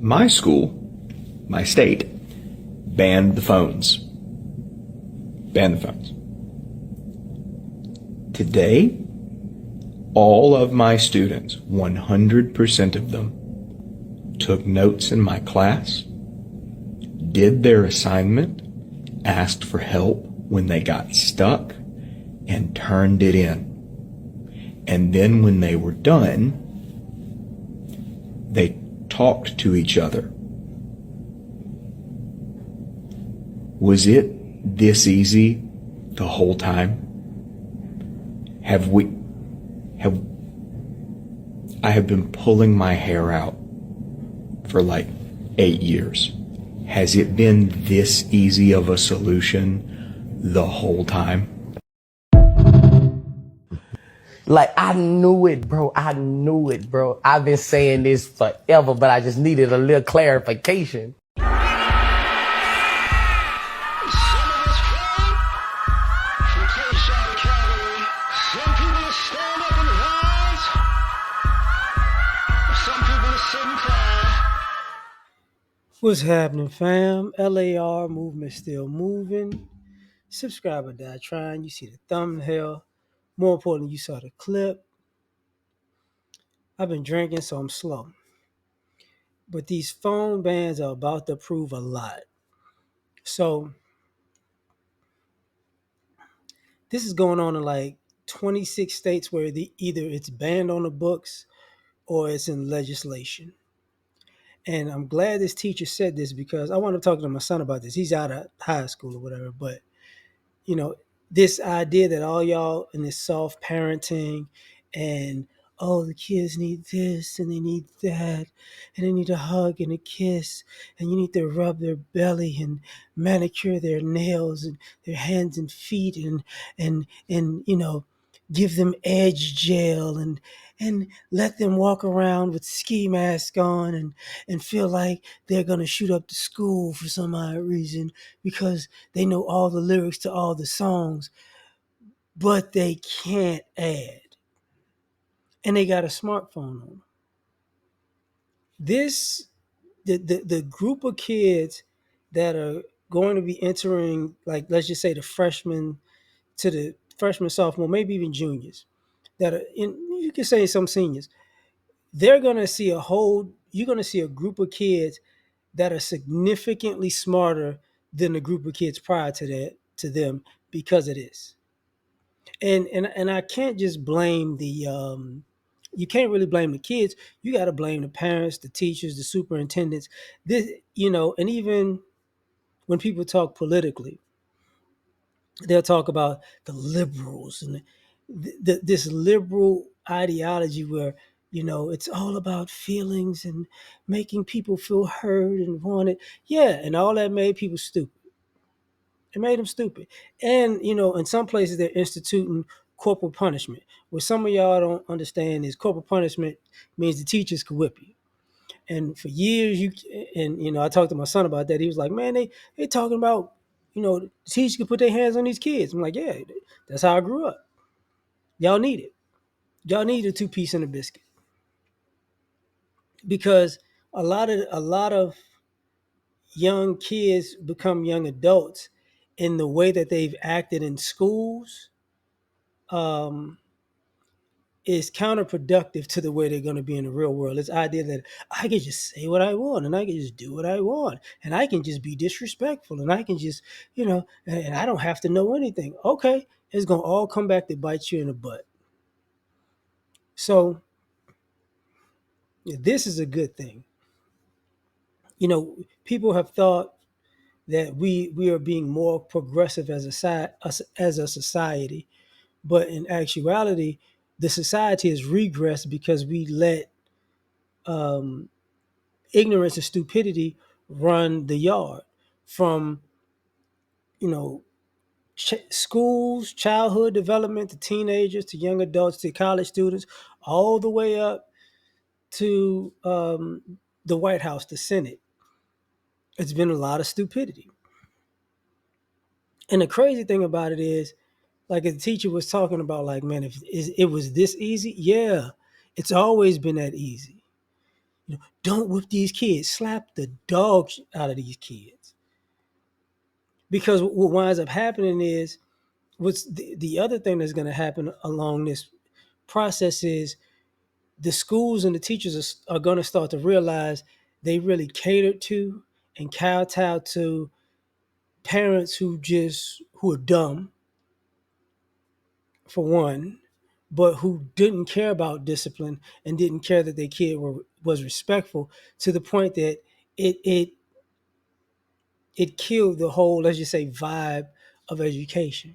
My school, my state, banned the phones. Banned the phones. Today, all of my students, 100% of them, took notes in my class, did their assignment, asked for help when they got stuck, and turned it in. And then when they were done, they talked to each other. Was it this easy the whole time? I have been pulling my hair out for like 8 years. Has it been this easy of a solution the whole time? Like, I knew it, bro. I knew it, bro. I've been saying this forever, but I just needed a little clarification. What's happening, fam? L.A.R. movement still moving. Subscribe or die trying. You see the thumbnail. More importantly, you saw the clip. I've been drinking, so I'm slow. But these phone bans are about to prove a lot. So this is going on in like 26 states where either it's banned on the books or it's in legislation. And I'm glad this teacher said this because I want to talk to my son about this. He's out of high school or whatever, but you know, this idea that all y'all in this soft parenting and oh, the kids need this and they need that and they need a hug and a kiss and you need to rub their belly and manicure their nails and their hands and feet and give them edge gel and let them walk around with ski mask on and feel like they're gonna shoot up the school for some odd reason because they know all the lyrics to all the songs, but they can't add. And they got a smartphone on them. The group of kids that are going to be entering, like, let's just say the freshmen to the freshman, sophomore, maybe even juniors, that are in, you can say some seniors, you're going to see a group of kids that are significantly smarter than the group of kids prior to them because of this. And I can't just blame you can't really blame the kids. You got to blame the parents, the teachers, the superintendents. And even when people talk politically, they'll talk about the liberals and this liberal ideology where it's all about feelings and making people feel heard and wanted. Yeah, and all that made people stupid. It made them stupid. And, in some places they're instituting corporal punishment. What some of y'all don't understand is corporal punishment means the teachers can whip you. And for years, I talked to my son about that. He was like, man, they talking about, the teachers can put their hands on these kids. I'm like, yeah, that's how I grew up. Y'all need it. Y'all need a two-piece and a biscuit. Because a lot of young kids become young adults in the way that they've acted in schools um, is counterproductive to the way they're going to be in the real world. This idea that I can just say what I want and I can just do what I want and I can just be disrespectful and I can just, and I don't have to know anything. Okay, it's going to all come back to bite you in the butt. So this is a good thing. People have thought that we are being more progressive as a society, but in actuality, the society has regressed because we let um, ignorance and stupidity run the yard from schools, childhood development to teenagers to young adults to college students, all the way up to the White House, the Senate. It's been a lot of stupidity. And the crazy thing about it is, like the teacher was talking about, like, man, if it was this easy, yeah, it's always been that easy. Don't whip these kids. Slap the dogs out of these kids. Because what winds up happening is, what's the other thing that's going to happen along this process is the schools and the teachers are going to start to realize they really catered to and kowtowed to parents who are dumb, for one, but who didn't care about discipline and didn't care that their kid was respectful, to the point that it it killed the whole, let's just say, vibe of education.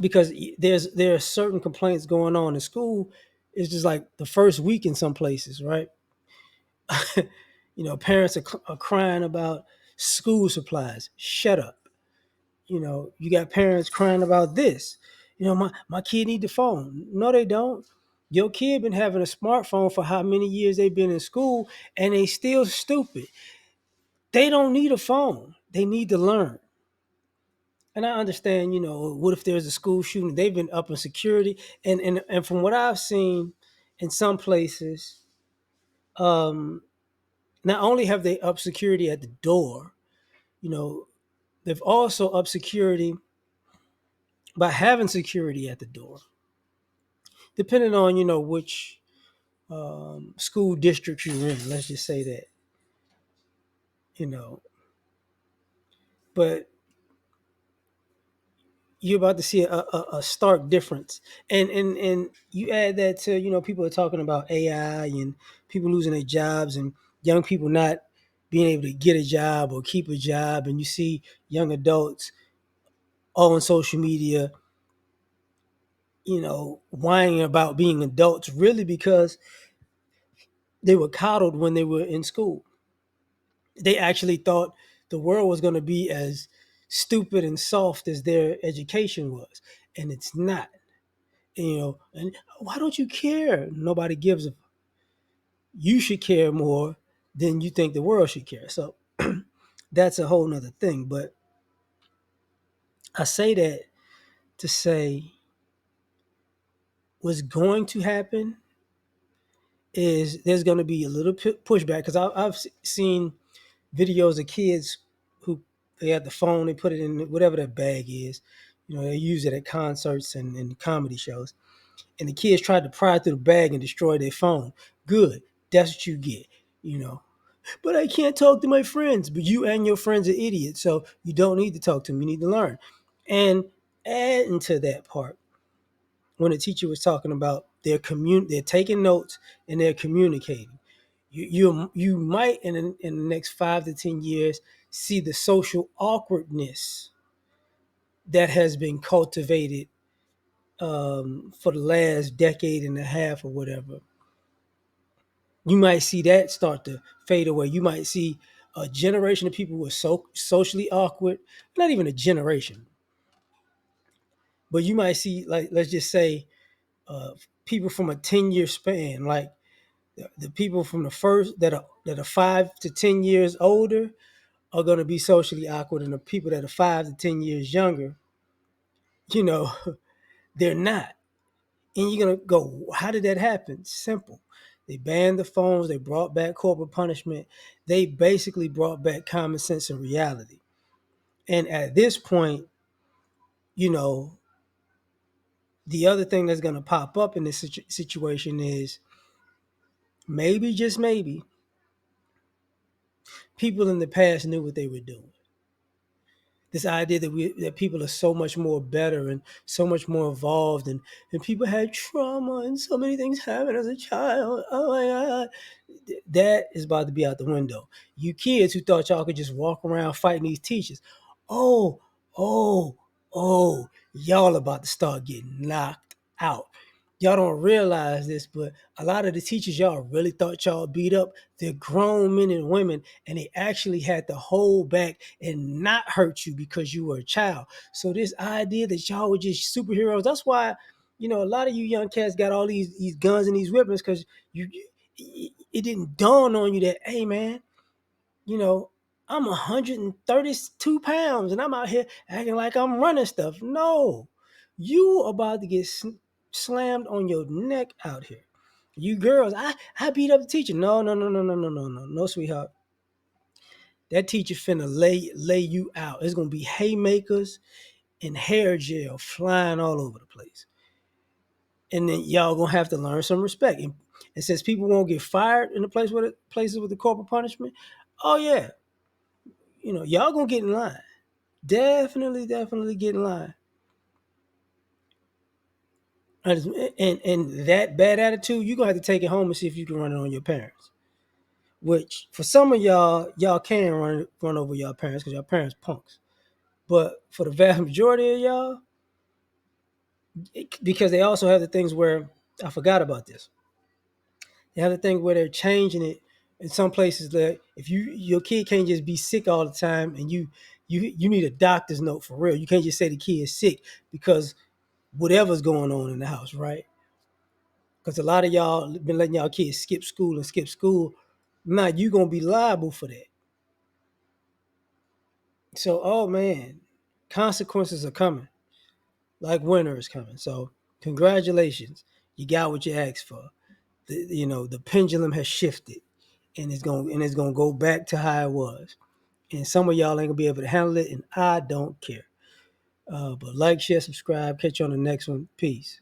Because there are certain complaints going on in school. It's just like the first week in some places, right? Parents are crying about school supplies. Shut up. You got parents crying about this. My kid need the phone. No, they don't. Your kid been having a smartphone for how many years they've been in school, and they still stupid. They don't need a phone. They need to learn. And I understand, what if there's a school shooting? They've been up in security, and from what I've seen in some places, um, not only have they up security at the door, you know, they've also up security by having security at the door, depending on which school district you're in. Let's just say that, you know, but you're about to see a stark difference. And you add that to, people are talking about AI and people losing their jobs and young people not being able to get a job or keep a job. And you see young adults all on social media, whining about being adults, really because they were coddled when they were in school. They actually thought the world was going to be as stupid and soft as their education was, and it's not. And why don't you care? Nobody gives a. You should care more than you think the world should care. So that's a whole nother thing. But I say that to say what's going to happen is there's going to be a little pushback, because I've seen videos of kids who they had the phone, they put it in whatever that bag is. They use it at concerts and comedy shows. And the kids tried to pry through the bag and destroy their phone. Good. That's what you get, you know. But I can't talk to my friends. But you and your friends are idiots, so you don't need to talk to them. You need to learn. And adding to that part, when the teacher was talking about they're taking notes and they're communicating. You might in the next 5 to 10 years see the social awkwardness that has been cultivated for the last decade and a half or whatever. You might see that start to fade away. You might see a generation of people who are so socially awkward, not even a generation, but you might see, like, let's just say, people from a 10-year span, like the people from the first that are 5 to 10 years older are going to be socially awkward, and the people that are 5 to 10 years younger, you know, they're not. And you're going to go, how did that happen? Simple. They banned the phones. They brought back corporal punishment. They basically brought back common sense and reality. And at this point, you know, the other thing that's going to pop up in this situation is maybe, just maybe, people in the past knew what they were doing. This idea that people are so much more better and so much more evolved, and people had trauma and so many things happened as a child. Oh my God. That is about to be out the window. You kids who thought y'all could just walk around fighting these teachers. Oh, oh, y'all about to start getting knocked out. Y'all don't realize this, but a lot of the teachers y'all really thought y'all beat up, they're grown men and women, and they actually had to hold back and not hurt you because you were a child. So this idea that y'all were just superheroes, that's why, a lot of you young cats got all these guns and these weapons, because it didn't dawn on you that, hey man, you know, I'm 132 pounds and I'm out here acting like I'm running stuff. No, you about to get slammed on your neck out here. You girls, I beat up the teacher. No, no, no, no, no, no, no, no, no, sweetheart. That teacher finna lay you out. It's gonna be haymakers and hair gel flying all over the place. And then y'all gonna have to learn some respect. And since people won't get fired in the places with the corporal punishment, oh yeah, y'all gonna get in line. Definitely, definitely get in line. And that bad attitude, you're gonna have to take it home and see if you can run it on your parents. Which for some of y'all can run over your parents because your parents punks. But for the vast majority of y'all, because they also have the things where I forgot about this. They have the thing where they're changing it in some places that if your kid can't just be sick all the time and you need a doctor's note for real. You can't just say the kid is sick because whatever's going on in the house, right? Because a lot of y'all been letting y'all kids skip school and skip school. Now you gonna be liable for that. So, oh man, consequences are coming, like winter is coming. So, congratulations, you got what you asked for. The pendulum has shifted, and it's gonna go back to how it was. And some of y'all ain't gonna be able to handle it, and I don't care. But like, share, subscribe. Catch you on the next one. Peace.